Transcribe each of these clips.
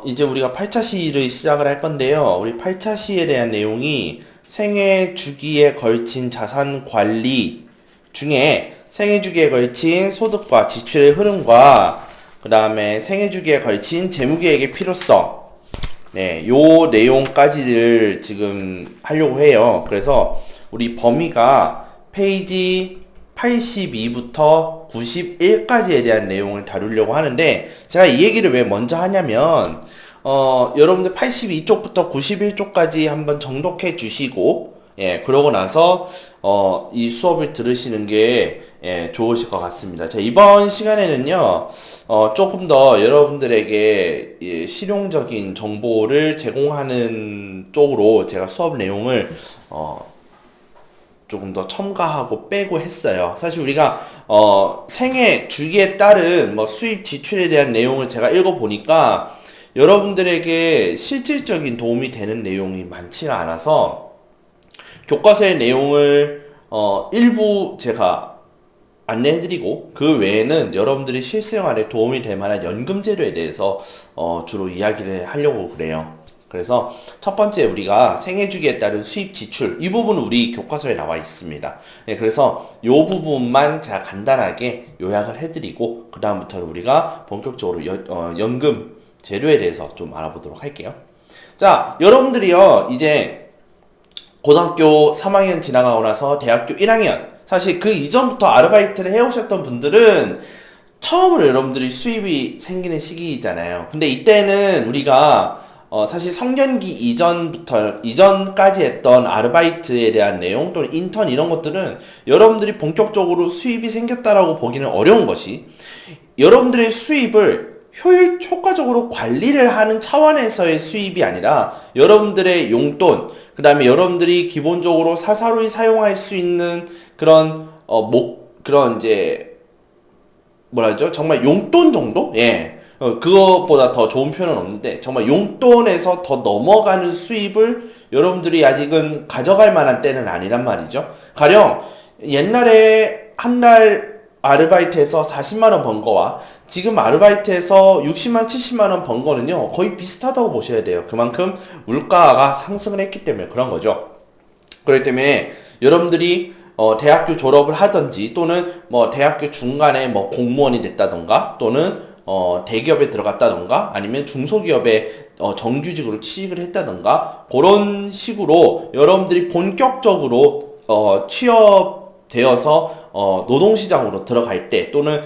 이제 우리가 8차 시를 시작을 할 건데요. 우리 8차 시에 대한 내용이 생애 주기에 걸친 자산 관리 중에 생애 주기에 걸친 소득과 지출의 흐름과 그 다음에 생애 주기에 걸친 재무계획의 필요성, 네, 요 내용까지를 지금 하려고 해요. 그래서 우리 범위가 페이지 82부터 91까지에 대한 내용을 다루려고 하는데, 제가 이 얘기를 왜 먼저 하냐면, 여러분들 82쪽부터 91쪽까지 한번 정독해 주시고, 예, 그러고 나서, 이 수업을 들으시는 게, 예, 좋으실 것 같습니다. 자, 이번 시간에는요, 조금 더 여러분들에게 예, 실용적인 정보를 제공하는 쪽으로 제가 수업 내용을, 조금 더 첨가하고 빼고 했어요. 사실 우리가 생애 주기에 따른 뭐 수입 지출에 대한 내용을 제가 읽어보니까 여러분들에게 실질적인 도움이 되는 내용이 많지가 않아서 교과서의 내용을 일부 제가 안내해드리고 그 외에는 여러분들이 실생활에 도움이 될 만한 연금제도에 대해서 주로 이야기를 하려고 그래요. 그래서 첫 번째 우리가 생애주기에 따른 수입 지출 이 부분은 우리 교과서에 나와 있습니다. 네, 그래서 이 부분만 제가 간단하게 요약을 해드리고 그 다음부터는 우리가 본격적으로 연금 제도에 대해서 좀 알아보도록 할게요. 자, 여러분들이요 이제 고등학교 3학년 지나가고 나서 대학교 1학년 사실 그 이전부터 아르바이트를 해오셨던 분들은 처음으로 여러분들이 수입이 생기는 시기잖아요. 근데 이때는 우리가 사실 성년기 이전까지 했던 아르바이트에 대한 내용 또는 인턴 이런 것들은 여러분들이 본격적으로 수입이 생겼다라고 보기는 어려운 것이 여러분들의 수입을 효과적으로 관리를 하는 차원에서의 수입이 아니라 여러분들의 용돈, 그 다음에 여러분들이 기본적으로 사사로이 사용할 수 있는 그런, 그런 이제, 뭐라 하죠? 정말 용돈 정도? 예. 그것보다 더 좋은 표현은 없는데 정말 용돈에서 더 넘어가는 수입을 여러분들이 아직은 가져갈 만한 때는 아니란 말이죠. 가령 옛날에 한 달 아르바이트에서 40만원 번 거와 지금 아르바이트에서 60만 70만원 번 거는요 거의 비슷하다고 보셔야 돼요. 그만큼 물가가 상승을 했기 때문에 그런 거죠. 그렇기 때문에 여러분들이 대학교 졸업을 하든지 또는 뭐 대학교 중간에 뭐 공무원이 됐다던가 또는 대기업에 들어갔다던가 아니면 중소기업에 정규직으로 취직을 했다던가 그런 식으로 여러분들이 본격적으로 취업되어서 노동시장으로 들어갈 때 또는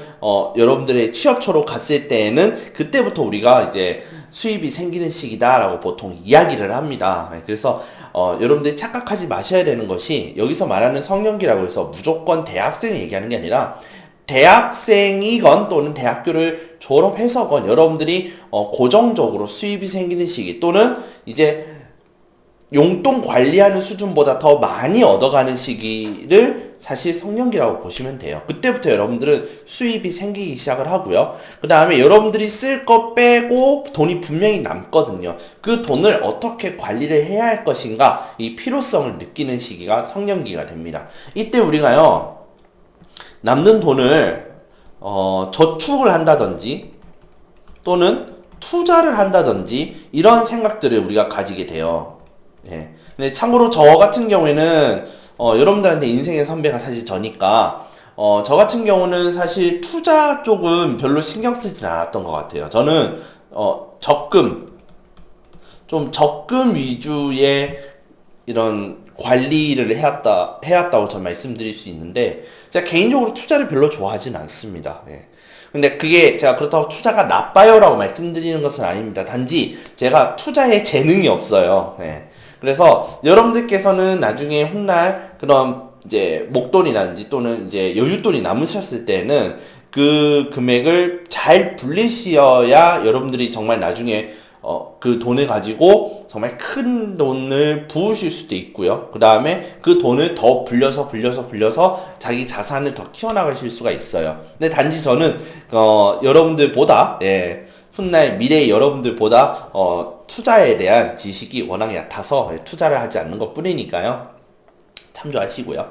여러분들의 취업처로 갔을 때에는 그때부터 우리가 이제 수입이 생기는 시기다라고 보통 이야기를 합니다. 그래서 여러분들이 착각하지 마셔야 되는 것이 여기서 말하는 성년기라고 해서 무조건 대학생을 얘기하는 게 아니라 대학생이건 또는 대학교를 졸업해서건 여러분들이 고정적으로 수입이 생기는 시기 또는 이제 용돈 관리하는 수준보다 더 많이 얻어가는 시기를 사실 성년기라고 보시면 돼요. 그때부터 여러분들은 수입이 생기기 시작을 하고요. 그 다음에 여러분들이 쓸 거 빼고 돈이 분명히 남거든요. 그 돈을 어떻게 관리를 해야 할 것인가 이 필요성을 느끼는 시기가 성년기가 됩니다. 이때 우리가요 남는 돈을 저축을 한다든지 또는 투자를 한다든지 이런 생각들을 우리가 가지게 돼요. 예. 근데 참고로 저 같은 경우에는 여러분들한테 인생의 선배가 사실 저니까 저 같은 경우는 사실 투자 쪽은 별로 신경 쓰진 않았던 것 같아요. 저는 적금 위주의 이런 관리를 해왔다고 저는 말씀드릴 수 있는데 제가 개인적으로 투자를 별로 좋아하진 않습니다. 예. 근데 그게 제가 그렇다고 투자가 나빠요라고 말씀드리는 것은 아닙니다. 단지 제가 투자에 재능이 없어요. 예. 그래서 여러분들께서는 나중에 훗날 그런 이제 목돈이라든지 또는 이제 여윳돈이 남으셨을 때는 그 금액을 잘 불리셔야 여러분들이 정말 나중에 그 돈을 가지고 정말 큰 돈을 부으실 수도 있고요. 그 다음에 그 돈을 더 불려서 자기 자산을 더 키워나가실 수가 있어요. 근데 단지 저는 여러분들보다 예, 훗날 미래의 여러분들보다 투자에 대한 지식이 워낙 얕아서 투자를 하지 않는 것 뿐이니까요. 참조하시고요.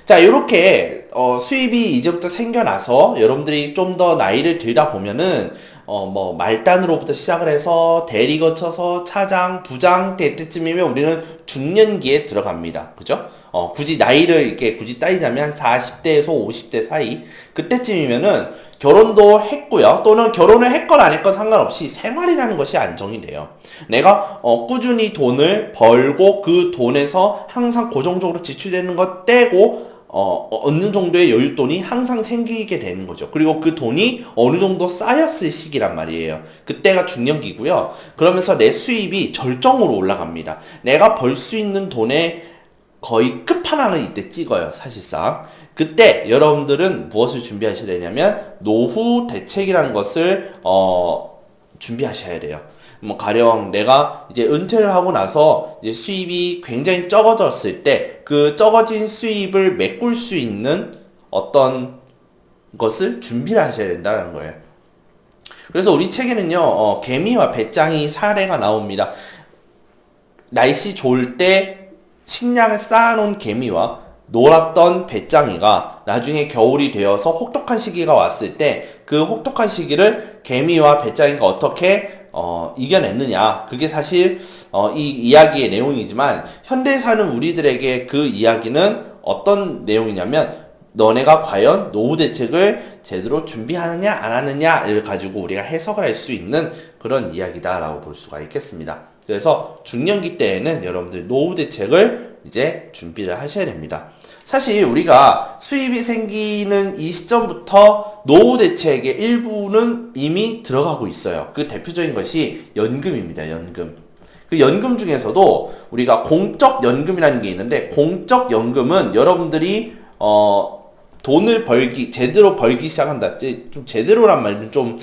자, 이렇게 수입이 이제부터 생겨나서 여러분들이 좀 더 나이를 들다 보면은 뭐 말단으로부터 시작을 해서 대리 거쳐서 차장, 부장 될 때쯤이면 우리는 중년기에 들어갑니다. 그죠? 굳이 나이를 이렇게 굳이 따지자면 40대에서 50대 사이 그때쯤이면은 결혼도 했고요. 또는 결혼을 했건 안 했건 상관없이 생활이라는 것이 안정이 돼요. 내가 꾸준히 돈을 벌고 그 돈에서 항상 고정적으로 지출되는 것 떼고 어느 정도의 여윳돈이 항상 생기게 되는 거죠. 그리고 그 돈이 어느 정도 쌓였을 시기란 말이에요. 그때가 중년기고요. 그러면서 내 수입이 절정으로 올라갑니다. 내가 벌 수 있는 돈의 거의 끝판왕을 이때 찍어요, 사실상. 그때 여러분들은 무엇을 준비하셔야 되냐면 노후 대책이라는 것을 준비하셔야 돼요. 뭐 가령 내가 이제 은퇴를 하고 나서 이제 수입이 굉장히 적어졌을 때 그 적어진 수입을 메꿀 수 있는 어떤 것을 준비를 하셔야 된다는 거예요. 그래서 우리 책에는요, 개미와 배짱이 사례가 나옵니다. 날씨 좋을 때 식량을 쌓아놓은 개미와 놀았던 배짱이가 나중에 겨울이 되어서 혹독한 시기가 왔을 때 그 혹독한 시기를 개미와 배짱이가 어떻게 이겨냈느냐. 그게 사실 이 이야기의 내용이지만 현대에 사는 우리들에게 그 이야기는 어떤 내용이냐면 너네가 과연 노후 대책을 제대로 준비하느냐 안 하느냐를 가지고 우리가 해석을 할 수 있는 그런 이야기다라고 볼 수가 있겠습니다. 그래서 중년기 때에는 여러분들 노후 대책을 이제 준비를 하셔야 됩니다. 사실 우리가 수입이 생기는 이 시점부터 노후 대책의 일부는 이미 들어가고 있어요. 그 대표적인 것이 연금입니다. 연금. 그 연금 중에서도 우리가 공적 연금이라는 게 있는데 공적 연금은 여러분들이 돈을 벌기 제대로 벌기 시작한다. 좀 제대로란 말은 좀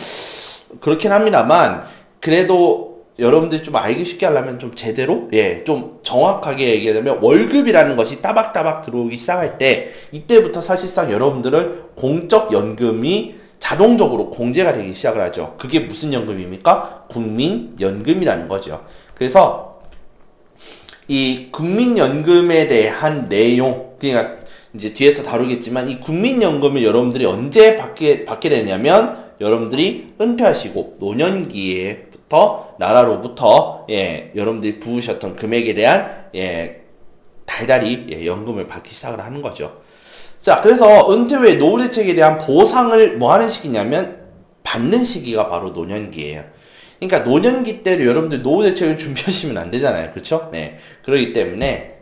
그렇긴 합니다만 그래도 여러분들이 좀 알기 쉽게 하려면 좀 제대로, 좀 정확하게 얘기하자면 월급이라는 것이 따박따박 들어오기 시작할 때 이때부터 사실상 여러분들은 공적 연금이 자동적으로 공제가 되기 시작을 하죠. 그게 무슨 연금입니까? 국민연금이라는 거죠. 그래서 이 국민연금에 대한 내용, 그러니까 이제 뒤에서 다루겠지만 이 국민연금을 여러분들이 언제 받게 되냐면 여러분들이 은퇴하시고 노년기에부터 나라로부터 여러분들이 부으셨던 금액에 대한 달달이 연금을 받기 시작을 하는 거죠. 자, 그래서 은퇴 후에 노후 대책에 대한 보상을 뭐 하는 시기냐면 받는 시기가 바로 노년기예요. 그러니까 노년기 때도 여러분들 노후 대책을 준비하시면 안 되잖아요. 그렇죠? 네. 그렇기 때문에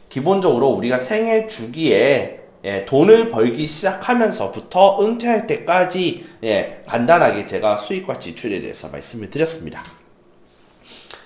기본적으로 우리가 생애 주기에 돈을 벌기 시작하면서부터 은퇴할 때까지 간단하게 제가 수입과 지출에 대해서 말씀을 드렸습니다.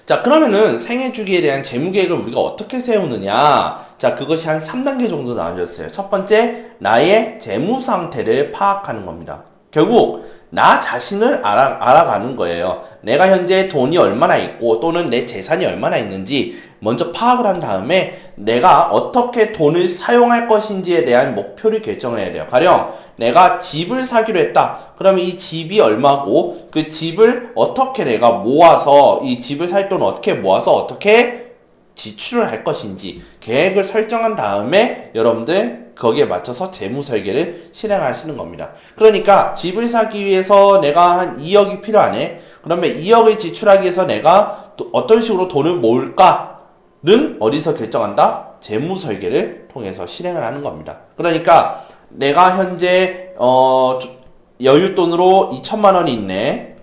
자, 그러면은 생애 주기에 대한 재무 계획을 우리가 어떻게 세우느냐? 자, 그것이 한 3단계 정도 나눠졌어요. 첫 번째, 나의 재무 상태를 파악하는 겁니다. 결국 나 자신을 알아가는 거예요. 내가 현재 돈이 얼마나 있고 또는 내 재산이 얼마나 있는지 먼저 파악을 한 다음에 내가 어떻게 돈을 사용할 것인지에 대한 목표를 결정을 해야 돼요. 가령 내가 집을 사기로 했다. 그러면 이 집이 얼마고 그 집을 어떻게 내가 모아서 이 집을 살 돈을 어떻게 모아서 어떻게 지출을 할 것인지 계획을 설정한 다음에 여러분들 거기에 맞춰서 재무 설계를 실행하시는 겁니다. 그러니까 집을 사기 위해서 내가 한 2억이 필요하네. 그러면 2억을 지출하기 위해서 내가 어떤 식으로 돈을 모을까는 어디서 결정한다? 재무 설계를 통해서 실행을 하는 겁니다. 그러니까 내가 현재 여윳돈으로 2천만 원이 있네.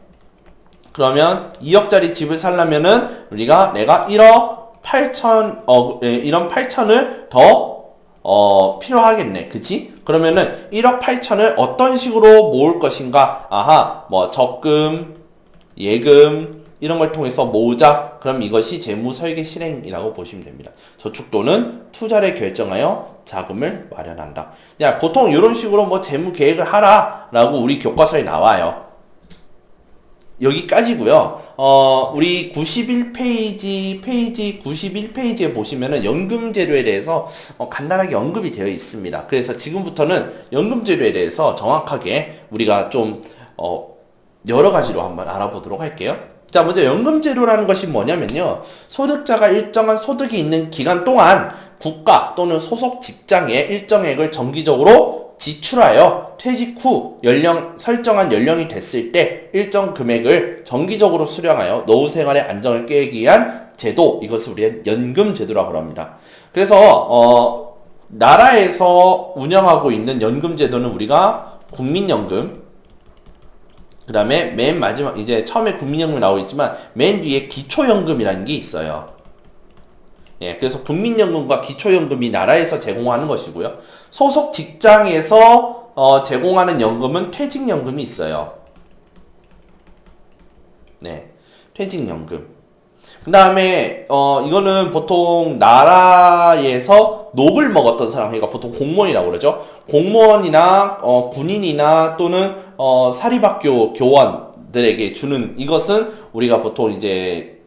그러면 2억짜리 집을 살려면은 내가 1억 8천, 이런 8천을 더 필요하겠네. 그치? 그러면은 1억 8천을 어떤 식으로 모을 것인가? 아하, 뭐 적금, 예금 이런 걸 통해서 모으자. 그럼 이것이 재무 설계 실행이라고 보시면 됩니다. 저축 또는 투자를 결정하여 자금을 마련한다. 야, 보통 이런 식으로 뭐 재무 계획을 하라라고 우리 교과서에 나와요. 여기까지고요. 우리 91페이지, 페이지 91페이지에 보시면은 연금제도에 대해서 간단하게 언급이 되어 있습니다. 그래서 지금부터는 연금제도에 대해서 정확하게 우리가 좀 여러 가지로 한번 알아보도록 할게요. 자, 먼저 연금제도라는 것이 뭐냐면요. 소득자가 일정한 소득이 있는 기간 동안 국가 또는 소속 직장에 일정액을 정기적으로 지출하여 퇴직 후 설정한 연령이 됐을 때 일정 금액을 정기적으로 수령하여 노후 생활의 안정을 깨기 위한 제도, 이것을 우리가 연금 제도라고 합니다. 그래서 나라에서 운영하고 있는 연금 제도는 우리가 국민연금, 그 다음에 맨 마지막, 이제 처음에 국민연금이 나오고 있지만 맨 뒤에 기초연금이라는 게 있어요. 예, 그래서 국민연금과 기초연금이 나라에서 제공하는 것이고요. 소속 직장에서 제공하는 연금은 퇴직연금이 있어요. 네, 퇴직연금. 그 다음에 이거는 보통 나라에서 녹을 먹었던 사람, 그러니까 보통 공무원이라고 그러죠. 공무원이나 군인이나 또는 사립학교 교원들에게 주는, 이것은 우리가 보통 이제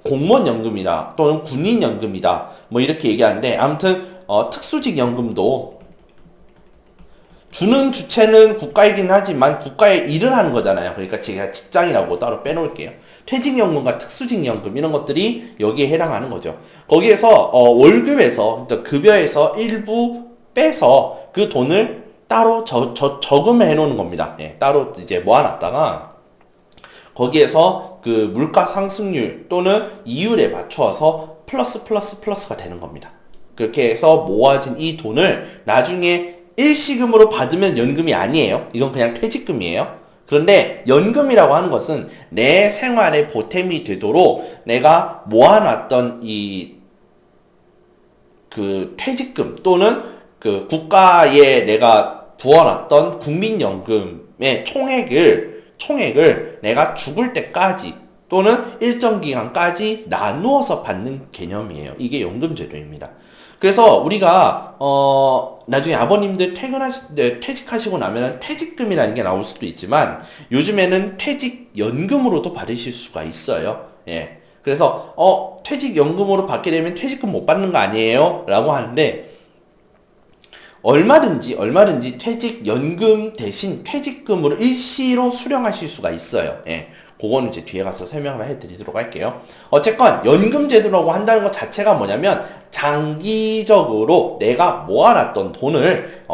공무원연금이다 또는 군인연금이다 뭐 이렇게 얘기하는데, 아무튼 특수직 연금도 주는 주체는 국가이긴 하지만 국가에 일을 하는 거잖아요. 그러니까 제가 직장이라고 따로 빼놓을게요. 퇴직연금과 특수직연금 이런 것들이 여기에 해당하는 거죠. 거기에서 월급에서, 그러니까 급여에서 일부 빼서 그 돈을 따로 저금을 해놓는 겁니다. 예, 따로 이제 모아놨다가 거기에서 그 물가 상승률 또는 이율에 맞춰서 플러스가 되는 겁니다. 그렇게 해서 모아진 이 돈을 나중에 일시금으로 받으면 연금이 아니에요. 이건 그냥 퇴직금이에요. 그런데 연금이라고 하는 것은 내 생활에 보탬이 되도록 내가 모아놨던 그 퇴직금 또는 그 국가에 내가 부어놨던 국민연금의 총액을 내가 죽을 때까지 또는 일정 기간까지 나누어서 받는 개념이에요. 이게 연금제도입니다. 그래서 우리가 나중에 아버님들 퇴직하시고 나면 퇴직금이라는 게 나올 수도 있지만 요즘에는 퇴직연금으로도 받으실 수가 있어요. 예. 그래서 퇴직연금으로 받게 되면 퇴직금 못 받는 거 아니에요? 라고 하는데 얼마든지 퇴직연금 대신 퇴직금으로 일시로 수령하실 수가 있어요. 예. 그거는 이제 뒤에 가서 설명을 해드리도록 할게요. 어쨌건 연금제도라고 한다는 것 자체가 뭐냐면 장기적으로 내가 모아놨던 돈을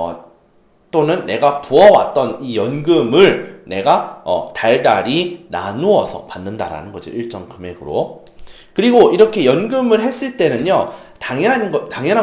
또는 내가 부어왔던 이 연금을 내가 달달이 나누어서 받는다라는 거죠. 일정 금액으로. 그리고 이렇게 연금을 했을 때는요, 당연한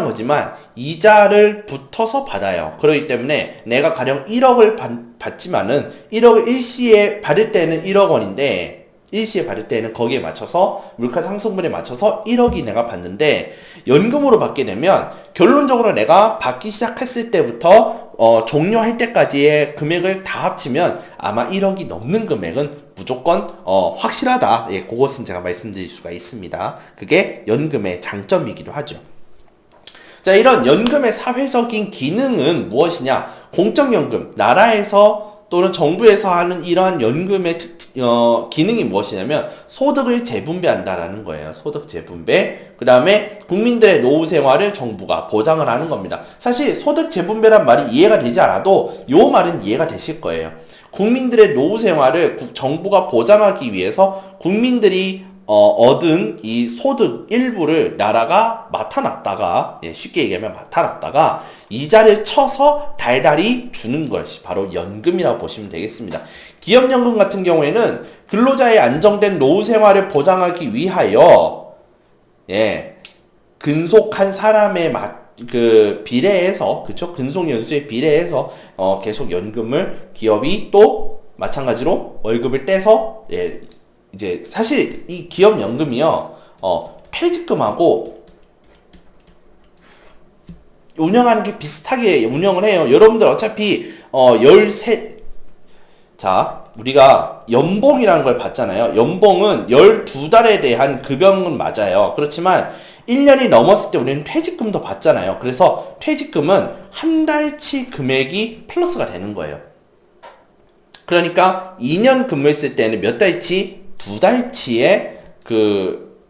거지만 이자를 붙어서 받아요. 그렇기 때문에 내가 가령 1억을 받지만은 1억을 일시에 받을 때는 1억 원인데 일시에 받을 때는 거기에 맞춰서 물가 상승분에 맞춰서 1억이 내가 받는데, 연금으로 받게 되면 결론적으로 내가 받기 시작했을 때부터 종료할 때까지의 금액을 다 합치면 아마 1억이 넘는 금액은 무조건 확실하다. 예, 그것은 제가 말씀드릴 수가 있습니다. 그게 연금의 장점이기도 하죠. 자, 이런 연금의 사회적인 기능은 무엇이냐? 공적연금, 나라에서 또는 정부에서 하는 이러한 연금의 기능이 무엇이냐면 소득을 재분배한다라는 거예요. 소득 재분배. 그 다음에 국민들의 노후 생활을 정부가 보장을 하는 겁니다. 사실 소득 재분배란 말이 이해가 되지 않아도 요 말은 이해가 되실 거예요. 국민들의 노후 생활을 정부가 보장하기 위해서 국민들이 얻은 이 소득 일부를 나라가 맡아놨다가, 예, 쉽게 얘기하면 맡아놨다가 이자를 쳐서 달달이 주는 것이 바로 연금이라고 보시면 되겠습니다. 기업연금 같은 경우에는 근로자의 안정된 노후 생활을 보장하기 위하여, 예, 근속한 사람의 비례해서, 그쵸? 근속 연수에 비례해서 계속 연금을 기업이 또 마찬가지로 월급을 떼서, 예, 이제 사실 이 기업연금이요, 퇴직금하고 운영하는 게 비슷하게 운영을 해요. 여러분들 어차피 자, 우리가 연봉이라는 걸 받잖아요. 연봉은 12달에 대한 급여는 맞아요. 그렇지만 1년이 넘었을 때 우리는 퇴직금도 받잖아요. 그래서 퇴직금은 한 달치 금액이 플러스가 되는 거예요. 그러니까 2년 근무했을 때는 몇 달치? 2달치의 그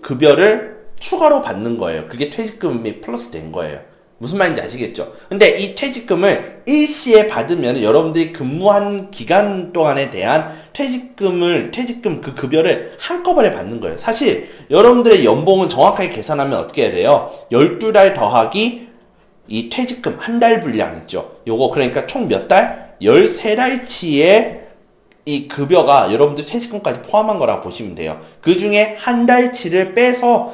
급여를 추가로 받는 거예요. 그게 퇴직금이 플러스 된 거예요. 무슨 말인지 아시겠죠? 근데 이 퇴직금을 일시에 받으면 여러분들이 근무한 기간 동안에 대한 퇴직금 그 급여를 한꺼번에 받는 거예요. 사실 여러분들의 연봉은 정확하게 계산하면 어떻게 해야 돼요? 12달 더하기 이 퇴직금 한 달 분량 있죠. 요거 그러니까 총 몇 달? 13달치의 이 급여가 여러분들 퇴직금까지 포함한 거라고 보시면 돼요. 그 중에 한 달치를 빼서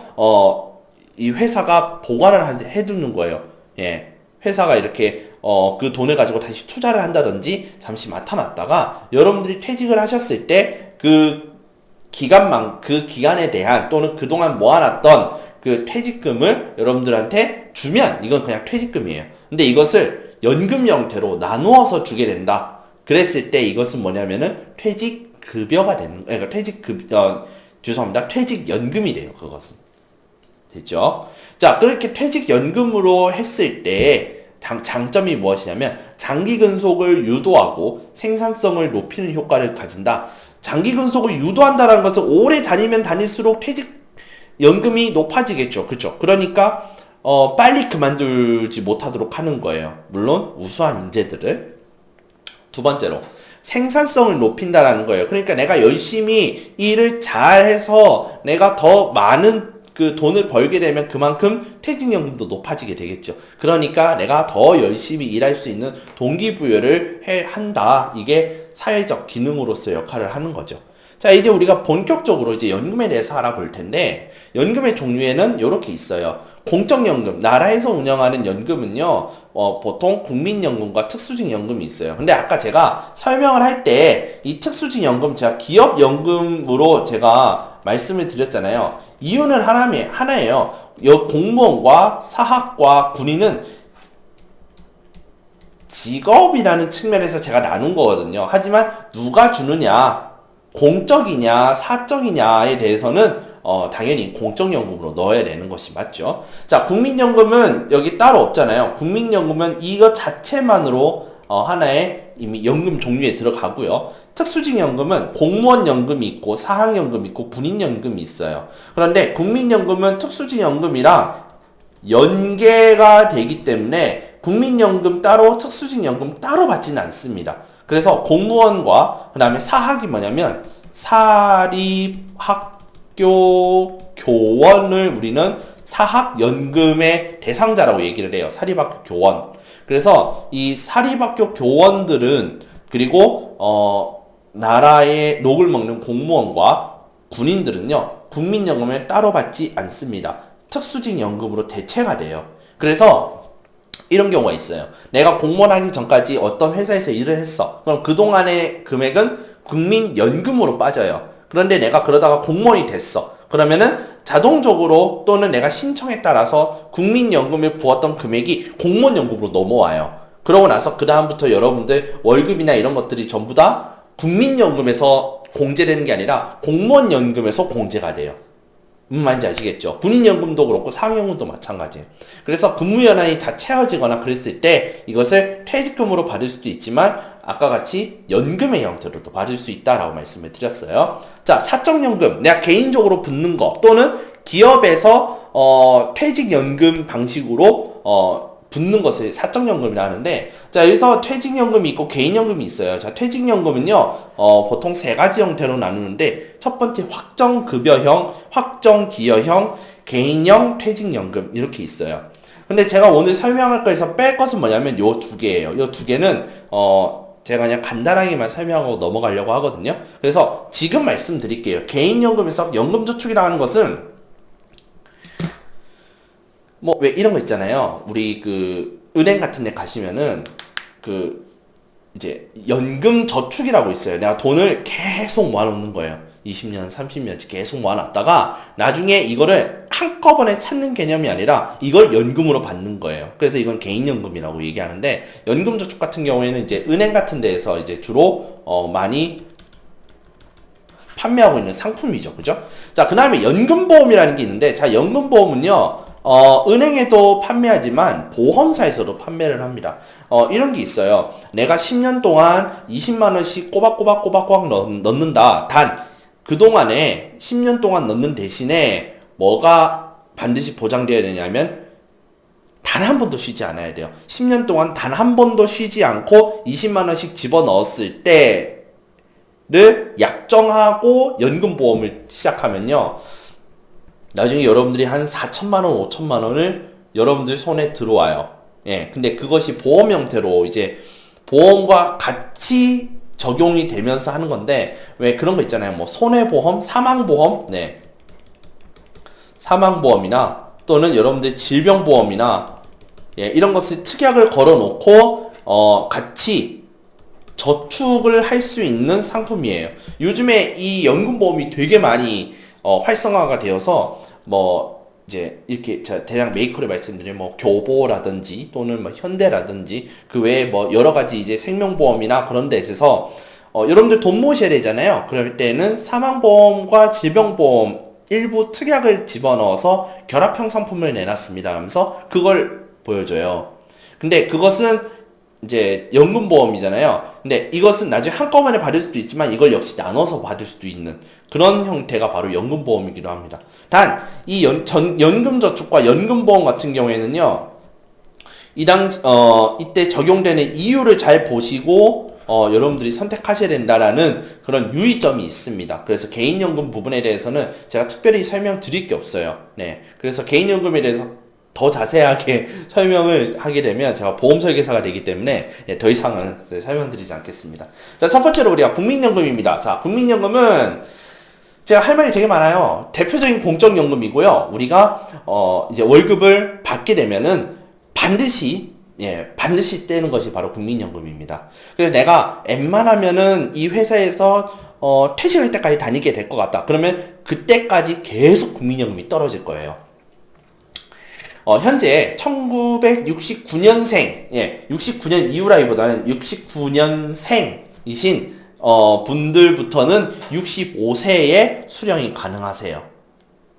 이 회사가 보관을 해두는 거예요. 예, 회사가 이렇게 그 돈을 가지고 다시 투자를 한다든지 잠시 맡아놨다가 여러분들이 퇴직을 하셨을 때 그 그 기간에 대한 또는 그동안 모아놨던 그 퇴직금을 여러분들한테 주면 이건 그냥 퇴직금이에요. 근데 이것을 연금 형태로 나누어서 주게 된다. 그랬을 때 이것은 뭐냐면은 퇴직급여가 되는, 그러니까 죄송합니다. 퇴직연금이 돼요. 그것은. 됐죠? 자, 그렇게 퇴직연금으로 했을 때 장점이 무엇이냐면 장기 근속을 유도하고 생산성을 높이는 효과를 가진다. 장기 근속을 유도한다는 것은 오래 다니면 다닐수록 퇴직연금이 높아지겠죠. 그렇죠? 그러니까 빨리 그만두지 못하도록 하는 거예요. 물론 우수한 인재들을. 두 번째로 생산성을 높인다라는 거예요. 그러니까 내가 열심히 일을 잘해서 내가 더 많은 그 돈을 벌게 되면 그만큼 퇴직연금도 높아지게 되겠죠. 그러니까 내가 더 열심히 일할 수 있는 동기부여를 한다. 이게 사회적 기능으로서 역할을 하는 거죠. 자, 이제 우리가 본격적으로 이제 연금에 대해서 알아볼 텐데, 연금의 종류에는 이렇게 있어요. 공적연금, 나라에서 운영하는 연금은요, 보통 국민연금과 특수직연금이 있어요. 근데 아까 제가 설명을 할 때, 이 특수직연금, 제가 기업연금으로 제가 말씀을 드렸잖아요. 이유는 하나예요. 공무원과 사학과 군인은 직업이라는 측면에서 제가 나눈 거거든요. 하지만 누가 주느냐, 공적이냐, 사적이냐에 대해서는 당연히 공적연금으로 넣어야 되는 것이 맞죠. 자, 국민연금은 여기 따로 없잖아요. 국민연금은 이것 자체만으로 하나의 이미 연금 종류에 들어가고요. 특수직연금은 공무원연금이 있고 사학연금이 있고 군인연금이 있어요. 그런데 국민연금은 특수직연금이랑 연계가 되기 때문에 국민연금 따로 특수직연금 따로 받지는 않습니다. 그래서 공무원과 그 다음에 사학이 뭐냐면 사립학교 교원을 우리는 사학연금의 대상자라고 얘기를 해요. 사립학교 교원. 그래서 이 사립학교 교원들은 그리고 나라의 녹을 먹는 공무원과 군인들은요 국민연금을 따로 받지 않습니다. 특수직연금으로 대체가 돼요. 그래서 이런 경우가 있어요. 내가 공무원 하기 전까지 어떤 회사에서 일을 했어. 그럼 그동안의 금액은 국민연금으로 빠져요. 그런데 내가 그러다가 공무원이 됐어. 그러면은 자동적으로 또는 내가 신청에 따라서 국민연금에 부었던 금액이 공무원연금으로 넘어와요. 그러고 나서 그 다음부터 여러분들 월급이나 이런 것들이 전부 다 국민연금에서 공제되는 게 아니라 공무원연금에서 공제가 돼요. 뭔지 아시겠죠? 군인연금도 그렇고 사학연금도 마찬가지예요. 그래서 근무연한이 다 채워지거나 그랬을 때 이것을 퇴직금으로 받을 수도 있지만 아까 같이 연금의 형태로도 받을 수 있다라고 말씀을 드렸어요. 자, 사적연금, 내가 개인적으로 붓는 거 또는 기업에서 퇴직연금 방식으로 붓는 것을 사적연금이라 하는데, 자, 여기서 퇴직연금이 있고 개인연금이 있어요. 자, 퇴직연금은요, 보통 세 가지 형태로 나누는데, 첫 번째 확정급여형, 확정기여형, 개인형 퇴직연금, 이렇게 있어요. 근데 제가 오늘 설명할 거에서 뺄 것은 뭐냐면 요 두 개예요. 요 두 개는, 제가 그냥 간단하게만 설명하고 넘어가려고 하거든요. 그래서 지금 말씀드릴게요. 개인연금에서 연금저축이라고 하는 것은, 뭐, 왜 이런 거 있잖아요. 우리 은행 같은 데 가시면은, 이제, 연금 저축이라고 있어요. 내가 돈을 계속 모아놓는 거예요. 20년, 30년씩 계속 모아놨다가, 나중에 이거를 한꺼번에 찾는 개념이 아니라, 이걸 연금으로 받는 거예요. 그래서 이건 개인연금이라고 얘기하는데, 연금저축 같은 경우에는 이제 은행 같은 데에서 이제 주로, 많이 판매하고 있는 상품이죠. 그죠? 자, 그 다음에 연금보험이라는 게 있는데, 자, 연금보험은요, 은행에도 판매하지만 보험사에서도 판매를 합니다. 이런 게 있어요. 내가 10년 동안 20만원씩 꼬박꼬박 넣는다. 단, 그동안에 10년 동안 넣는 대신에 뭐가 반드시 보장되어야 되냐면, 단 한 번도 쉬지 않아야 돼요. 10년 동안 단 한 번도 쉬지 않고 20만원씩 집어 넣었을 때를 약정하고 연금보험을 시작하면요. 나중에 여러분들이 한 4천만원, 5천만원을 여러분들 손에 들어와요. 예, 근데 그것이 보험 형태로 이제 보험과 같이 적용이 되면서 하는 건데, 왜 그런 거 있잖아요. 뭐 손해보험, 사망보험, 네, 사망보험이나 또는 여러분들 질병보험이나, 예, 이런 것을 특약을 걸어놓고 같이 저축을 할 수 있는 상품이에요. 요즘에 이 연금보험이 되게 많이 활성화가 되어서 뭐 이제 이렇게 제가 대략 메이커를 말씀드리면 뭐 교보라든지 또는 뭐 현대라든지 그 외에 뭐 여러 가지 이제 생명보험이나 그런 데 있어서 여러분들 돈 모으셔야 되잖아요. 그럴 때는 사망보험과 질병보험 일부 특약을 집어넣어서 결합형 상품을 내놨습니다 하면서 그걸 보여줘요. 근데 그것은 이제 연금보험이잖아요. 근데 이것은 나중에 한꺼번에 받을 수도 있지만 이걸 역시 나눠서 받을 수도 있는 그런 형태가 바로 연금보험이기도 합니다. 단, 이 연금저축과 연금보험 같은 경우에는요, 이때 적용되는 이유를 잘 보시고, 여러분들이 선택하셔야 된다라는 그런 유의점이 있습니다. 그래서 개인연금 부분에 대해서는 제가 특별히 설명드릴 게 없어요. 네. 그래서 개인연금에 대해서 더 자세하게 설명을 하게 되면 제가 보험 설계사가 되기 때문에 더 이상은 설명드리지 않겠습니다. 자, 첫 번째로 우리가 국민연금입니다. 자, 국민연금은 제가 할 말이 되게 많아요. 대표적인 공적연금이고요. 우리가 이제 월급을 받게 되면은 반드시 반드시 떼는 것이 바로 국민연금입니다. 그래서 내가 웬만하면은 이 회사에서 퇴직할 때까지 다니게 될 것 같다. 그러면 그때까지 계속 국민연금이 떨어질 거예요. 현재 1969년생, 69년 이후라기보다는 69년생이신 분들부터는 65세에 수령이 가능하세요.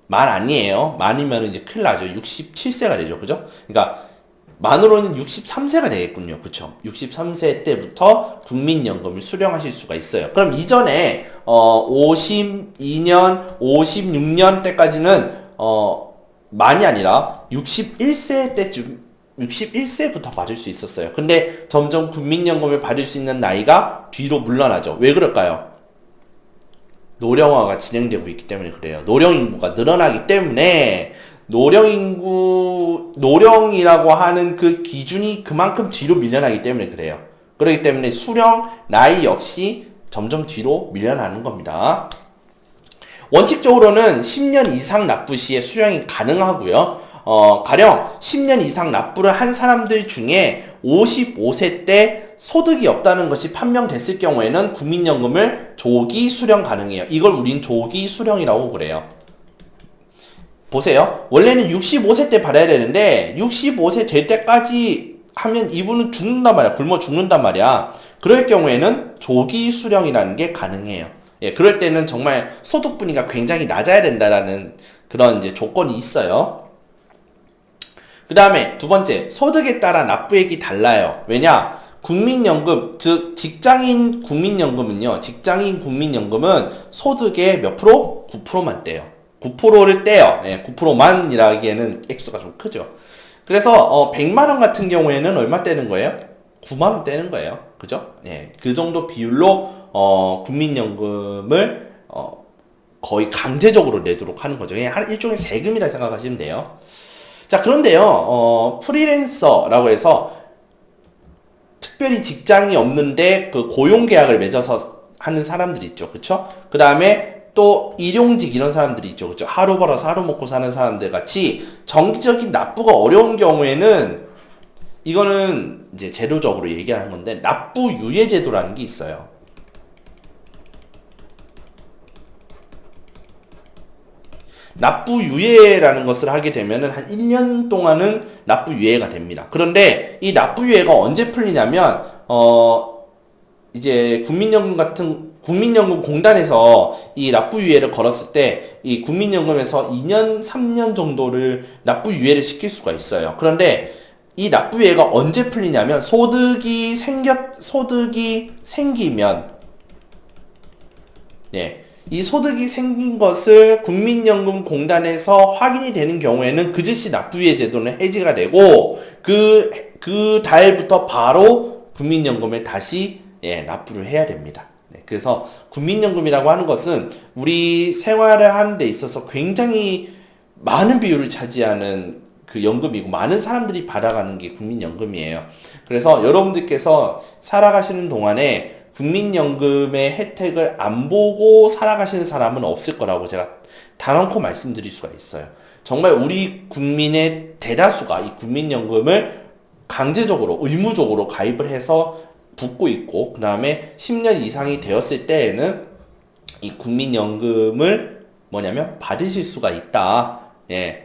만 아니에요. 만이면 이제 큰일 나죠. 67세가 되죠. 그죠? 그러니까 만으로는 63세가 되겠군요. 그쵸? 63세 때부터 국민연금을 수령하실 수가 있어요. 그럼 이전에 52년, 56년 때까지는 만이 아니라 61세 때쯤 61세부터 받을 수 있었어요. 근데 점점 국민연금을 받을 수 있는 나이가 뒤로 물러나죠. 왜 그럴까요? 노령화가 진행되고 있기 때문에 그래요. 노령인구가 늘어나기 때문에 노령이라고 하는 그 기준이 그만큼 뒤로 밀려나기 때문에 그래요. 그렇기 때문에 수령 나이 역시 점점 뒤로 밀려나는 겁니다. 원칙적으로는 10년 이상 납부 시에 수령이 가능하고요. 가령 10년 이상 납부를 한 사람들 중에 55세 때 소득이 없다는 것이 판명됐을 경우에는 국민연금을 조기 수령 가능해요. 이걸 우린 조기 수령이라고 그래요. 보세요. 원래는 65세 때 받아야 되는데 65세 될 때까지 하면 이분은 죽는단 말이야. 굶어 죽는단 말이야. 그럴 경우에는 조기 수령이라는 게 가능해요. 예, 그럴 때는 정말 소득 분위기가 굉장히 낮아야 된다라는 그런 이제 조건이 있어요. 그 다음에 두 번째, 소득에 따라 납부액이 달라요. 왜냐? 국민연금, 즉 직장인 국민연금은요. 직장인 국민연금은 소득의 몇 프로? 9%만 떼요. 9%를 떼요. 예, 9%만이라기에는 액수가 좀 크죠. 그래서 100만원 같은 경우에는 얼마 떼는 거예요? 9만원 떼는 거예요. 그죠? 예, 그 정도 비율로 국민연금을 거의 강제적으로 내도록 하는 거죠. 그냥 일종의 세금이라 생각하시면 돼요. 자, 그런데요, 프리랜서라고 해서 특별히 직장이 없는데 그 고용계약을 맺어서 하는 사람들이 있죠. 그쵸? 그 다음에 또 일용직 이런 사람들이 있죠. 그쵸? 하루 벌어서 하루 먹고 사는 사람들 같이 정기적인 납부가 어려운 경우에는 이거는 이제 제도적으로 얘기하는 건데 납부 유예 제도라는 게 있어요. 납부 유예라는 것을 하게 되면은 한 1년 동안은 납부 유예가 됩니다. 그런데 이 납부 유예가 언제 풀리냐면 이제 국민연금 공단에서 이 납부 유예를 걸었을 때 이 국민연금에서 2년, 3년 정도를 납부 유예를 시킬 수가 있어요. 그런데 이 납부 유예가 언제 풀리냐면 소득이 생기면 이 소득이 생긴 것을 국민연금 공단에서 확인이 되는 경우에는 그 즉시 납부유예 제도는 해지가 되고 그 달부터 바로 국민연금을 다시 납부를 해야 됩니다. 그래서 국민연금이라고 하는 것은 우리 생활을 하는 데 있어서 굉장히 많은 비율을 차지하는 그 연금이고 많은 사람들이 받아가는 게 국민연금이에요. 그래서 여러분들께서 살아가시는 동안에 국민연금의 혜택을 안 보고 살아가시는 사람은 없을 거라고 제가 단언코 말씀드릴 수가 있어요. 정말 우리 국민의 대다수가 이 국민연금을 강제적으로 의무적으로 가입을 해서 붙고 있고, 그 다음에 10년 이상이 되었을 때에는 이 국민연금을 뭐냐면 받으실 수가 있다. 예.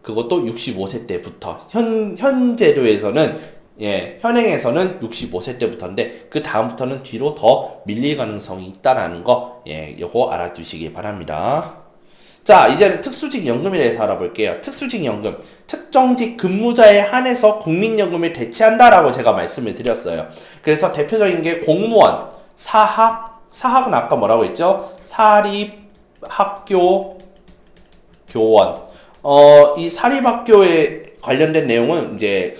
그것도 65세 때부터. 현 제도에서는, 예, 현행에서는 65세 때부터인데, 그 다음부터는 뒤로 더 밀릴 가능성이 있다라는 거, 예, 요거 알아두시기 바랍니다. 자, 이제는 특수직 연금에 대해서 알아볼게요. 특수직 연금. 특정직 근무자에 한해서 국민연금을 대체한다라고 제가 말씀을 드렸어요. 그래서 대표적인 게 공무원, 사학은 아까 뭐라고 했죠? 사립학교 교원. 이 사립학교에 관련된 내용은 이제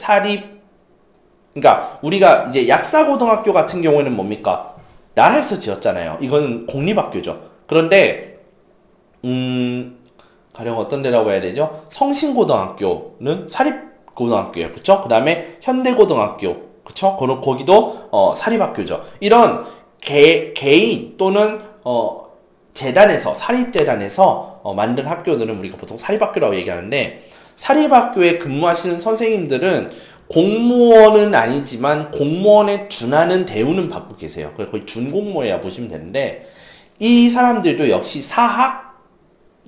그러니까 우리가 이제 약사고등학교 같은 경우에는 뭡니까? 나라에서 지었잖아요. 이거는 공립학교죠. 그런데 가령 어떤 데라고 해야 되죠? 성신고등학교는 사립고등학교예요. 그쵸? 그 다음에 현대고등학교. 그쵸? 거기도, 사립학교죠. 이런 개인 또는, 재단에서, 사립재단에서, 만든 학교들은 우리가 보통 사립학교라고 얘기하는데, 사립학교에 근무하시는 선생님들은 공무원은 아니지만 공무원에 준하는 대우는 받고 계세요. 거의 준공무원이라 보시면 되는데, 이 사람들도 역시 사학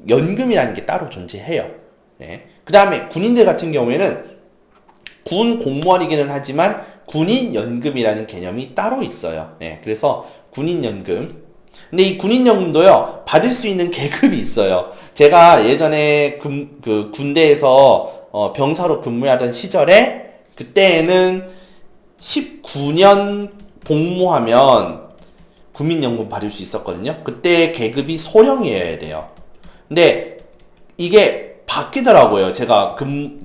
연금이라는 게 따로 존재해요. 네. 그 다음에 군인들 같은 경우에는 군 공무원이기는 하지만 군인연금이라는 개념이 따로 있어요. 네. 그래서 군인연금. 근데 이 군인연금도요, 받을 수 있는 계급이 있어요. 제가 예전에 그 군대에서 병사로 근무하던 시절에 그때에는 19년 복무하면 국민연금 받을 수 있었거든요. 그때 계급이 소령이어야 돼요. 근데 이게 바뀌더라고요. 제가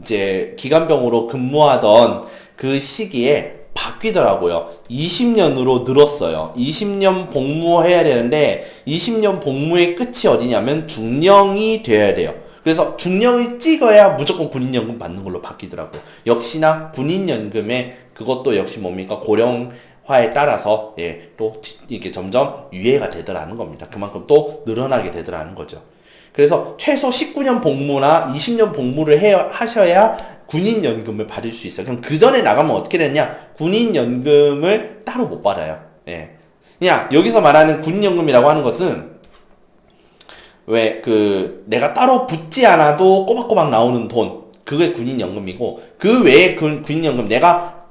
이제 기간병으로 근무하던 그 시기에 바뀌더라고요. 20년으로 늘었어요. 20년 복무해야 되는데 20년 복무의 끝이 어디냐면 중령이 되어야 돼요. 그래서 중령을 찍어야 무조건 군인연금 받는 걸로 바뀌더라고요. 역시나 군인연금에 그것도 역시 뭡니까? 고령화에 따라서, 예, 또 이게 점점 유예가 되더라는 겁니다. 그만큼 또 늘어나게 되더라는 거죠. 그래서 최소 19년 복무나 20년 복무를 하셔야 군인연금을 받을 수 있어요. 그럼 그 전에 나가면 어떻게 되냐? 군인연금을 따로 못 받아요. 예. 그냥 여기서 말하는 군인연금이라고 하는 것은 왜 내가 따로 붙지 않아도 꼬박꼬박 나오는 돈, 그게 군인연금이고, 그 외에 군인연금 내가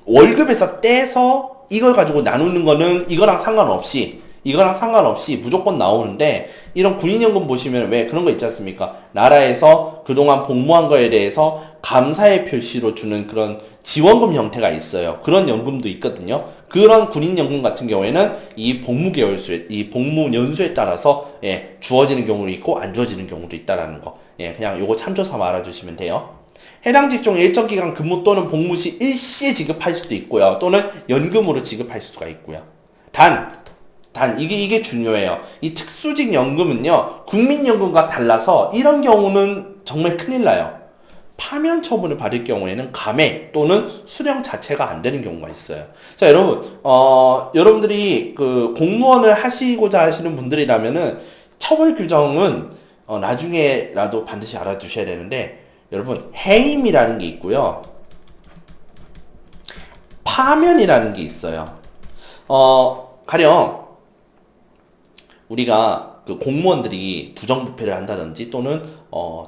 월급에서 떼서 이걸 가지고 나누는 거는 이거랑 상관없이 무조건 나오는데, 이런 군인연금 보시면 왜 그런 거 있지 않습니까? 나라에서 그동안 복무한 거에 대해서 감사의 표시로 주는 그런 지원금 형태가 있어요. 그런 연금도 있거든요. 그런 군인연금 같은 경우에는 이 복무 연수에 따라서, 예, 주어지는 경우도 있고 안 주어지는 경우도 있다라는 거. 예, 그냥 요거 참조 삼아 알아주시면 돼요. 해당 직종에 일정 기간 근무 또는 복무 시 일시에 지급할 수도 있고요. 또는 연금으로 지급할 수가 있고요. 이게 중요해요. 이 특수직 연금은요, 국민연금과 달라서 이런 경우는 정말 큰일 나요. 파면 처분을 받을 경우에는 감액 또는 수령 자체가 안 되는 경우가 있어요. 자, 여러분, 여러분들이 그 공무원을 하시고자 하시는 분들이라면은 처벌 규정은 나중에라도 반드시 알아두셔야 되는데, 여러분, 해임이라는 게 있고요, 파면이라는 게 있어요. 가령 우리가 그 공무원들이 부정부패를 한다든지 또는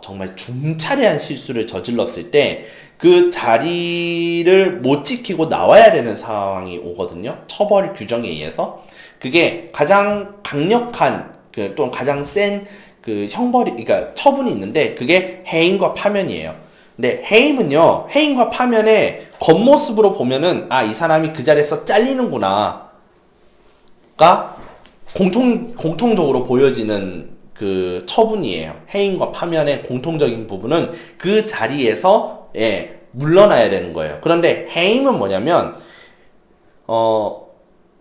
정말 중차례한 실수를 저질렀을 때 그 자리를 못 지키고 나와야 되는 상황이 오거든요. 처벌 규정에 의해서. 그게 가장 강력한 또는 가장 센 그 그러니까 처분이 있는데, 그게 해임과 파면이에요. 근데 해임과 파면의 겉모습으로 보면은 이 사람이 그 자리에서 잘리는구나가 공통적으로 보여지는 그 처분이에요. 해임과 파면의 공통적인 부분은 그 자리에서, 예, 물러나야 되는 거예요. 그런데 해임은 뭐냐면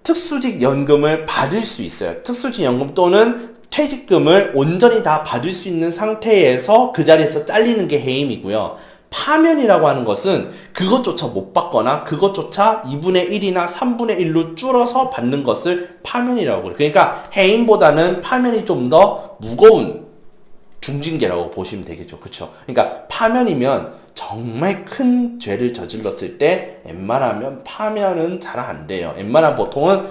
특수직 연금을 받을 수 있어요. 특수직 연금 또는 퇴직금을 온전히 다 받을 수 있는 상태에서 그 자리에서 잘리는 게 해임이고요. 파면이라고 하는 것은 그것조차 못 받거나 그것조차 2분의 1이나 3분의 1로 줄어서 받는 것을 파면이라고 그래요. 그러니까 해임보다는 파면이 좀 더 무거운 중징계라고 보시면 되겠죠. 그쵸? 그러니까 파면이면 정말 큰 죄를 저질렀을 때 웬만하면 파면은 잘 안 돼요. 웬만한 보통은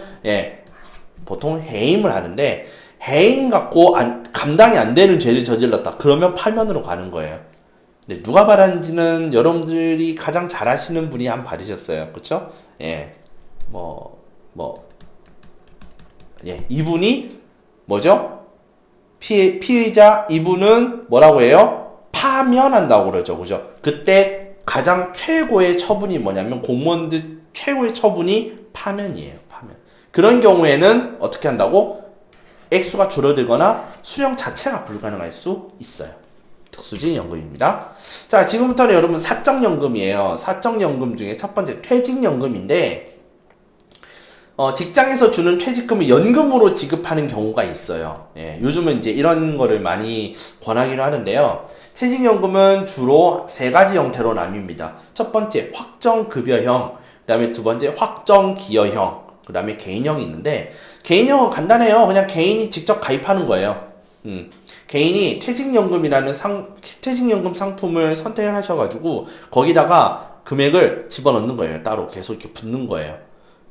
보통 해임을 하는데 해임 갖고 감당이 안 되는 죄를 저질렀다. 그러면 파면으로 가는 거예요. 근데 누가 받았는지는 여러분들이 가장 잘 아시는 분이 한 받으셨어요. 그쵸? 이분이 뭐죠? 피의자 이분은 뭐라고 해요? 파면한다고 그러죠. 그죠? 그때 가장 최고의 처분이 뭐냐면 공무원들 최고의 처분이 파면이에요. 파면. 그런 경우에는 어떻게 한다고? 액수가 줄어들거나 수령 자체가 불가능할 수 있어요. 특수진 연금입니다. 자, 지금부터는 여러분 사적연금이에요. 사적연금 중에 첫 번째 퇴직연금인데 직장에서 주는 퇴직금을 연금으로 지급하는 경우가 있어요. 요즘은 이제 이런 거를 많이 권하기로 하는데요. 퇴직연금은 주로 세 가지 형태로 나뉩니다. 첫 번째 확정급여형, 그 다음에 두 번째 확정기여형, 그 다음에 개인형이 있는데 개인형은 간단해요. 그냥 개인이 직접 가입하는 거예요. 개인이 퇴직연금이라는 퇴직연금 상품을 선택을 하셔가지고 거기다가 금액을 집어넣는 거예요. 따로 계속 이렇게 붓는 거예요.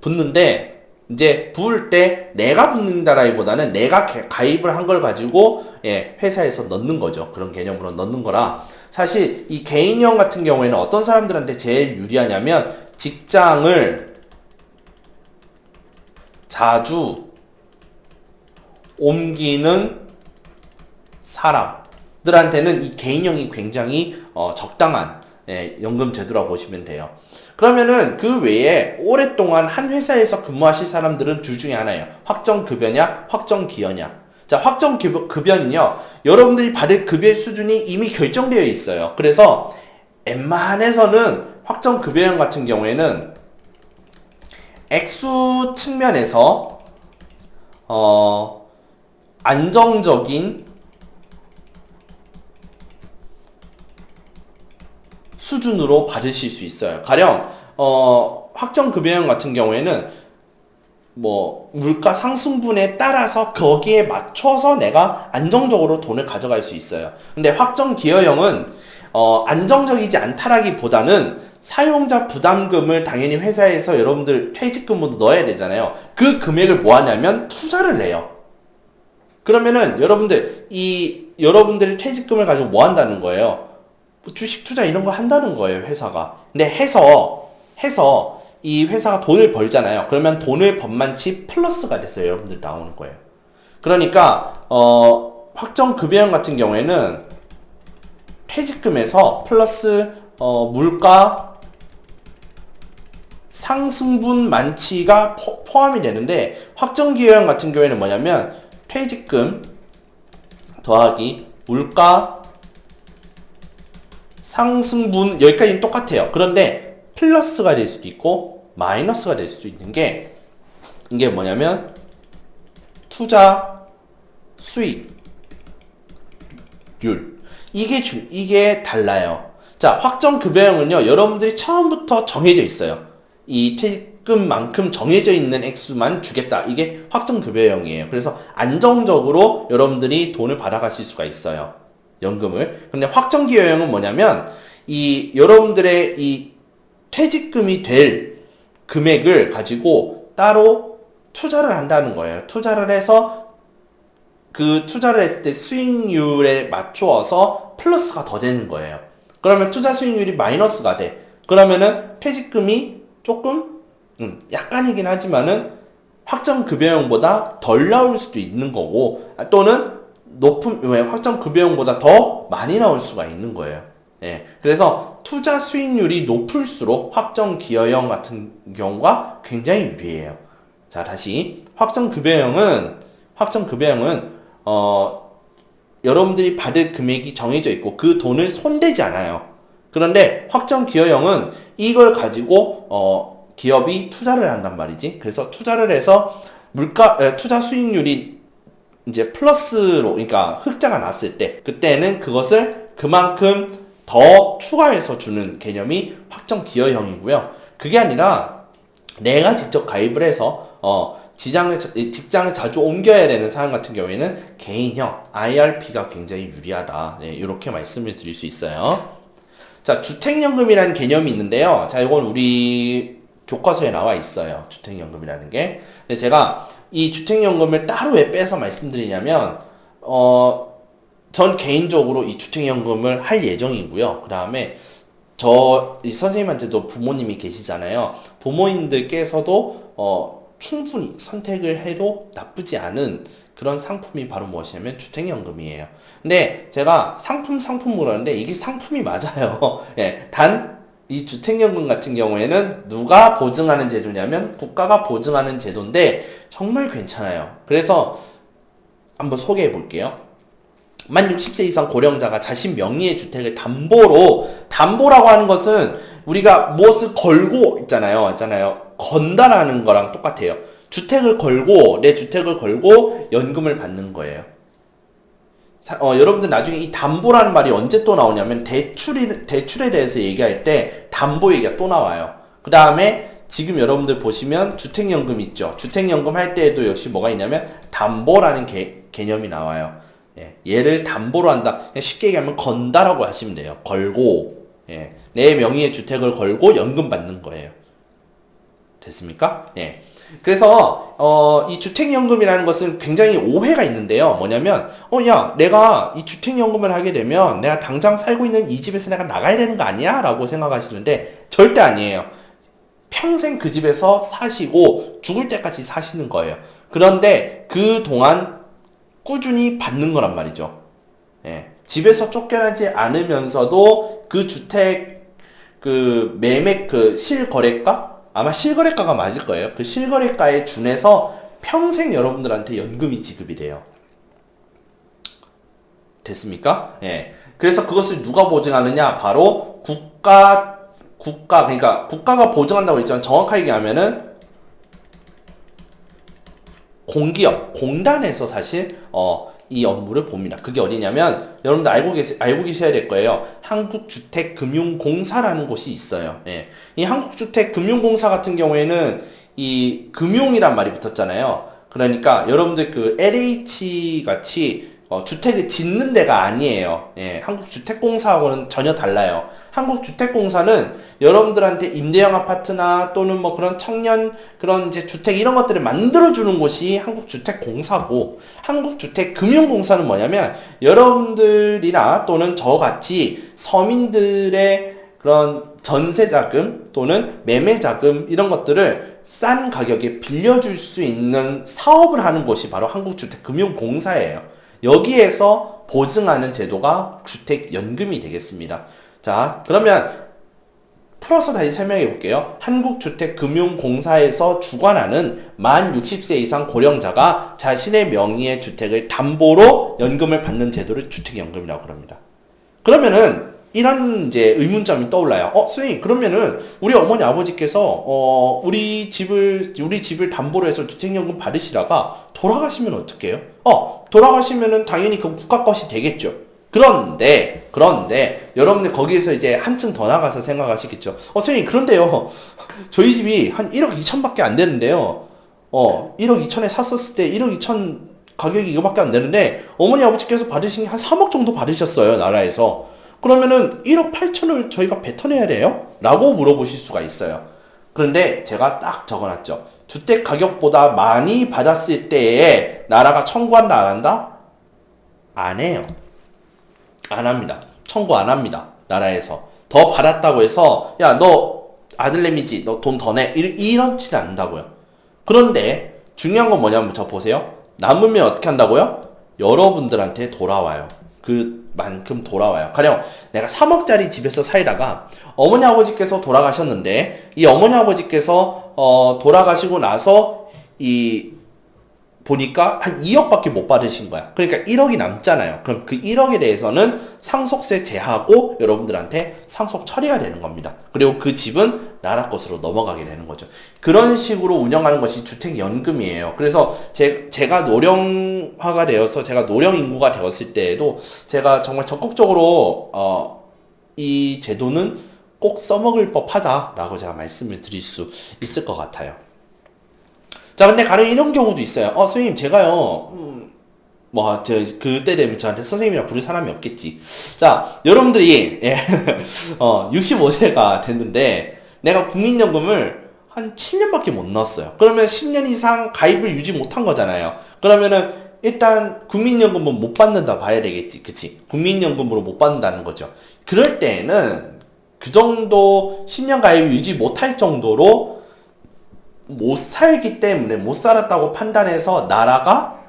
붓는데 이제 부을 때 내가 붓는다라기보다는 내가 가입을 한 걸 가지고 회사에서 넣는 거죠. 그런 개념으로 넣는 거라 사실 이 개인형 같은 경우에는 어떤 사람들한테 제일 유리하냐면 직장을 자주 옮기는 사람들한테는 이 개인형이 굉장히 적당한 연금 제도라고 보시면 돼요. 그러면은 그 외에 오랫동안 한 회사에서 근무하실 사람들은 둘 중에 하나예요. 확정급여냐, 확정기여냐. 자, 확정급여는요, 여러분들이 받을 급여의 수준이 이미 결정되어 있어요. 그래서 웬만해서는 확정급여형 같은 경우에는 액수 측면에서 안정적인 수준으로 받으실 수 있어요. 가령 확정급여형 같은 경우에는 뭐 물가 상승분에 따라서 거기에 맞춰서 내가 안정적으로 돈을 가져갈 수 있어요. 근데 확정기여형은 안정적이지 않다라기보다는 사용자 부담금을 당연히 회사에서 여러분들 퇴직금으로 넣어야 되잖아요. 그 금액을 뭐 하냐면 투자를 내요. 그러면은 여러분들이 퇴직금을 가지고 뭐 한다는 거예요? 주식 투자 이런 거 한다는 거예요, 회사가. 근데 해서 이 회사가 돈을 벌잖아요. 그러면 돈을 번만치 플러스가 돼서 여러분들 나오는 거예요. 그러니까 확정급여형 같은 경우에는 퇴직금에서 플러스 물가 상승분 만치가 포함이 되는데 확정기여형 같은 경우에는 뭐냐면 퇴직금 더하기 물가 상승분 여기까지는 똑같아요. 그런데 플러스가 될 수도 있고 마이너스가 될 수도 있는 게 이게 뭐냐면 투자 수익률 이게 달라요. 자, 확정급여형은요 여러분들이 처음부터 정해져 있어요. 이 퇴직금만큼 정해져 있는 액수만 주겠다. 이게 확정급여형이에요. 그래서 안정적으로 여러분들이 돈을 받아가실 수가 있어요. 연금을. 근데 확정기여형은 뭐냐면 여러분들의 이 퇴직금이 될 금액을 가지고 따로 투자를 한다는 거예요. 투자를 해서 그 투자를 했을 때 수익률에 맞추어서 플러스가 더 되는 거예요. 그러면 투자 수익률이 마이너스가 돼. 그러면은 퇴직금이 조금 약간이긴 하지만은 확정급여형보다 덜 나올 수도 있는 거고 또는 확정급여형보다 더 많이 나올 수가 있는 거예요. 그래서 투자 수익률이 높을수록 확정기여형 같은 경우가 굉장히 유리해요. 자, 다시 확정급여형은 여러분들이 받을 금액이 정해져 있고 그 돈을 손대지 않아요. 그런데 확정기여형은 이걸 가지고 기업이 투자를 한단 말이지. 그래서 투자를 해서 투자 수익률이 이제 플러스로, 그러니까 흑자가 났을 때, 그때는 그것을 그만큼 더 추가해서 주는 개념이 확정 기여형이고요. 그게 아니라 내가 직접 가입을 해서 직장을 자주 옮겨야 되는 사람 같은 경우에는 개인형 IRP가 굉장히 유리하다. 네, 이렇게 말씀을 드릴 수 있어요. 자, 주택연금이라는 개념이 있는데요. 자, 이건 우리 교과서에 나와 있어요. 주택연금이라는 게. 근데 제가 이 주택연금을 따로 왜 빼서 말씀드리냐면, 전 개인적으로 이 주택연금을 할 예정이고요. 그 다음에 이 선생님한테도 부모님이 계시잖아요. 부모님들께서도 충분히 선택을 해도 나쁘지 않은 그런 상품이 바로 무엇이냐면 주택연금이에요. 근데 제가 상품으로 하는데 이게 상품이 맞아요. 예, 단 이 주택연금 같은 경우에는 누가 보증하는 제도냐면 국가가 보증하는 제도인데 정말 괜찮아요. 그래서 한번 소개해 볼게요. 만 60세 이상 고령자가 자신 명의의 주택을 담보라고 하는 것은 우리가 무엇을 걸고 있잖아요. 건다라는 거랑 똑같아요. 내 주택을 걸고 연금을 받는 거예요. 여러분들 나중에 이 담보라는 말이 언제 또 나오냐면 대출에 대해서 얘기할 때 담보 얘기가 또 나와요. 그 다음에 지금 여러분들 보시면 주택연금 있죠. 주택연금 할 때에도 역시 뭐가 있냐면 담보라는 개념이 나와요. 예, 얘를 담보로 한다. 그냥 쉽게 얘기하면 건다라고 하시면 돼요. 걸고, 예, 내 명의의 주택을 걸고 연금 받는 거예요. 됐습니까? 예. 그래서 이 주택연금이라는 것은 굉장히 오해가 있는데요. 뭐냐면 야, 내가 이 주택연금을 하게 되면 내가 당장 살고 있는 이 집에서 내가 나가야 되는 거 아니야? 라고 생각하시는데 절대 아니에요. 평생 그 집에서 사시고 죽을 때까지 사시는 거예요. 그런데 그동안 꾸준히 받는 거란 말이죠. 예. 집에서 쫓겨나지 않으면서도 그 주택 실거래가 아마 실거래가가 맞을 거예요. 그 실거래가에 준해서 평생 여러분들한테 연금이 지급이 돼요. 됐습니까? 예. 그래서 그것을 누가 보증하느냐? 바로 그러니까 국가가 보증한다고 했지만 정확하게 얘기하면은 공단에서 사실 이 업무를 봅니다. 그게 어디냐면 여러분들 알고 계셔야 될 거예요. 한국주택금융공사라는 곳이 있어요. 예. 이 한국주택금융공사 같은 경우에는 이 금융이란 말이 붙었잖아요. 그러니까 여러분들 그 LH 같이 주택을 짓는 데가 아니에요. 예. 한국주택공사하고는 전혀 달라요. 한국주택공사는 여러분들한테 임대형 아파트나 또는 뭐 그런 청년 그런 이제 주택 이런 것들을 만들어주는 곳이 한국주택공사고, 한국주택금융공사는 뭐냐면 여러분들이나 또는 저같이 서민들의 그런 전세자금 또는 매매자금 이런 것들을 싼 가격에 빌려줄 수 있는 사업을 하는 곳이 바로 한국주택금융공사예요. 여기에서 보증하는 제도가 주택연금이 되겠습니다. 자, 그러면 풀어서 다시 설명해 볼게요. 한국주택금융공사에서 주관하는 만 60세 이상 고령자가 자신의 명의의 주택을 담보로 연금을 받는 제도를 주택연금이라고 합니다. 그러면은 이런 이제 의문점이 떠올라요. 선생님, 그러면은 우리 어머니 아버지께서 우리 집을 담보로 해서 주택연금 받으시다가 돌아가시면 어떡해요? 돌아가시면은 당연히 그 국가 것이 되겠죠. 그런데 여러분들 거기에서 이제 한층 더 나가서 생각하시겠죠. 선생님, 그런데요, 저희 집이 한 1억 2천밖에 안 되는데요. 1억 2천에 샀었을 때 1억 2천 가격이 이거밖에 안 되는데 어머니 아버지께서 받으신 게 한 3억 정도 받으셨어요, 나라에서. 그러면은 1억 8천을 저희가 뱉어내야 돼요? 라고 물어보실 수가 있어요. 그런데 제가 딱 적어놨죠. 주택 가격보다 많이 받았을 때에 나라가 청구한다, 안 한다? 안 해요. 안 합니다. 청구 안 합니다. 나라에서. 더 받았다고 해서 야, 너 아들내미지, 너 돈 더 내. 이렇지는 않는다고요. 그런데 중요한 건 뭐냐면 저 보세요. 남으면 어떻게 한다고요? 여러분들한테 돌아와요. 그만큼 돌아와요. 가령 내가 3억짜리 집에서 살다가 어머니 아버지께서 돌아가셨는데 이 어머니 아버지께서 돌아가시고 나서 이 보니까 한 2억밖에 못 받으신 거야. 그러니까 1억이 남잖아요. 그럼 그 1억에 대해서는 상속세 제하고 여러분들한테 상속 처리가 되는 겁니다. 그리고 그 집은 나라 것으로 넘어가게 되는 거죠. 그런 식으로 운영하는 것이 주택연금이에요. 그래서 제가 노령화가 되어서 제가 노령 인구가 되었을 때에도 제가 정말 적극적으로 이 제도는 꼭 써먹을 법하다라고 제가 말씀을 드릴 수 있을 것 같아요. 자, 근데 가령 이런 경우도 있어요. 선생님, 제가요, 그때 되면 저한테 선생님이라 부를 사람이 없겠지. 자, 여러분들이, 65세가 됐는데, 내가 국민연금을 한 7년밖에 못 넣었어요. 그러면 10년 이상 가입을 유지 못한 거잖아요. 그러면은, 일단, 국민연금은 못 받는다 봐야 되겠지. 그치? 국민연금으로 못 받는다는 거죠. 그럴 때에는, 그 정도 10년 가입을 유지 못할 정도로 못 살기 때문에 못 살았다고 판단해서 나라가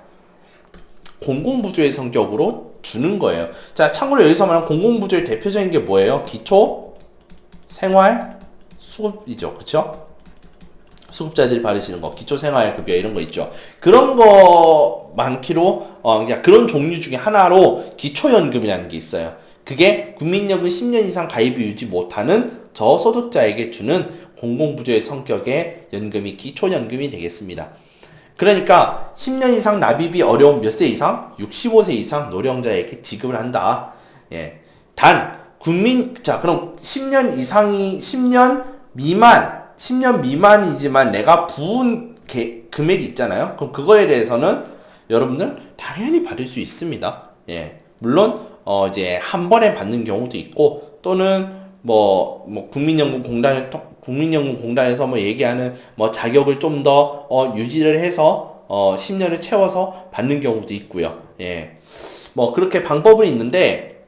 공공부조의 성격으로 주는 거예요. 자, 참고로 여기서 말하는 공공부조의 대표적인 게 뭐예요? 기초 생활 수급이죠. 그쵸? 수급자들이 받으시는 거, 기초생활급여 이런 거 있죠. 그런 거 많기로, 그냥 그런 종류 중에 하나로 기초연금이라는 게 있어요. 그게 국민연금 10년 이상 가입을 유지 못하는 저소득자에게 주는 공공부조의 성격의 연금이 기초연금이 되겠습니다. 그러니까 10년 이상 납입이 어려운 몇 세 이상? 65세 이상 노령자에게 지급을 한다. 예. 자, 그럼 10년 이상이, 10년 미만이지만 내가 부은 금액이 있잖아요. 그럼 그거에 대해서는 여러분들 당연히 받을 수 있습니다. 예. 물론, 이제 한 번에 받는 경우도 있고, 또는 국민연금공단에서 얘기하는 자격을 좀 더 유지를 해서 10년을 채워서 받는 경우도 있고요. 예. 그렇게 방법은 있는데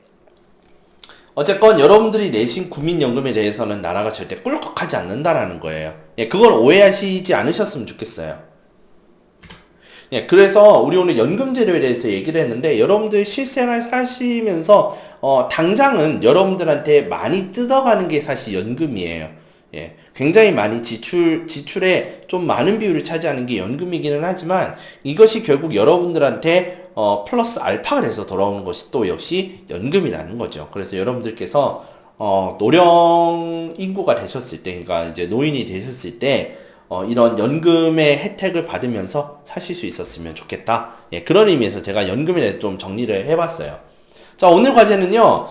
어쨌건 여러분들이 내신 국민연금에 대해서는 나라가 절대 꿀꺽하지 않는다라는 거예요. 예, 그걸 오해하시지 않으셨으면 좋겠어요. 예, 그래서 우리 오늘 연금제도에 대해서 얘기를 했는데 여러분들 실생활 사시면서 당장은 여러분들한테 많이 뜯어가는 게 사실 연금이에요. 예, 굉장히 많이 지출에 좀 많은 비율을 차지하는 게 연금이기는 하지만 이것이 결국 여러분들한테 플러스 알파가 돼서 돌아오는 것이 또 역시 연금이라는 거죠. 그래서 여러분들께서 노령 인구가 되셨을 때, 그러니까 이제 노인이 되셨을 때 이런 연금의 혜택을 받으면서 사실 수 있었으면 좋겠다. 예, 그런 의미에서 제가 연금에 대해 좀 정리를 해봤어요. 자, 오늘 과제는요,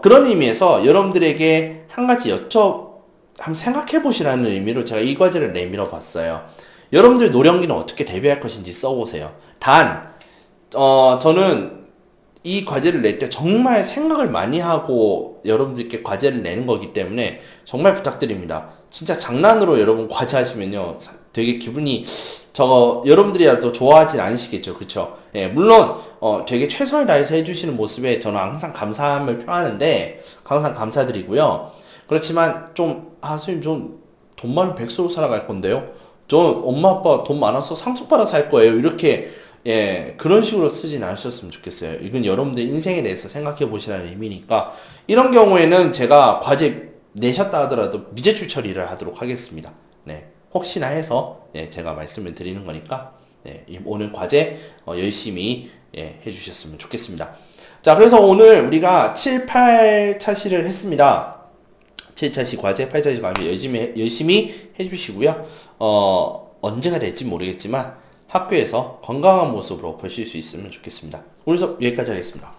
그런 의미에서 여러분들에게 한 가지 한번 생각해 보시라는 의미로 제가 이 과제를 내밀어 봤어요. 여러분들 노령기는 어떻게 대비할 것인지 써보세요. 저는 이 과제를 낼 때 정말 생각을 많이 하고 여러분들께 과제를 내는 거기 때문에 정말 부탁드립니다. 진짜 장난으로 여러분 과제하시면요, 되게 기분이, 여러분들이라도 좋아하진 않으시겠죠. 그쵸? 예, 물론, 되게 최선을 다해서 해주시는 모습에 저는 항상 감사함을 표하는데, 항상 감사드리고요. 그렇지만, 선생님, 돈 많은 백수로 살아갈 건데요? 엄마, 아빠 돈 많아서 상속받아 살 거예요. 이렇게, 예, 그런 식으로 쓰진 않으셨으면 좋겠어요. 이건 여러분들 인생에 대해서 생각해 보시라는 의미니까, 이런 경우에는 제가 과제 내셨다 하더라도 미제출 처리를 하도록 하겠습니다. 네. 혹시나 해서, 예, 제가 말씀을 드리는 거니까, 예, 오늘 과제, 열심히, 예, 해주셨으면 좋겠습니다. 자, 그래서 오늘 우리가 7, 8차시를 했습니다. 7차시 과제, 8차시 과제 열심히 해주시고요. 언제가 될지 모르겠지만 학교에서 건강한 모습으로 보실 수 있으면 좋겠습니다. 오늘 수업 여기까지 하겠습니다.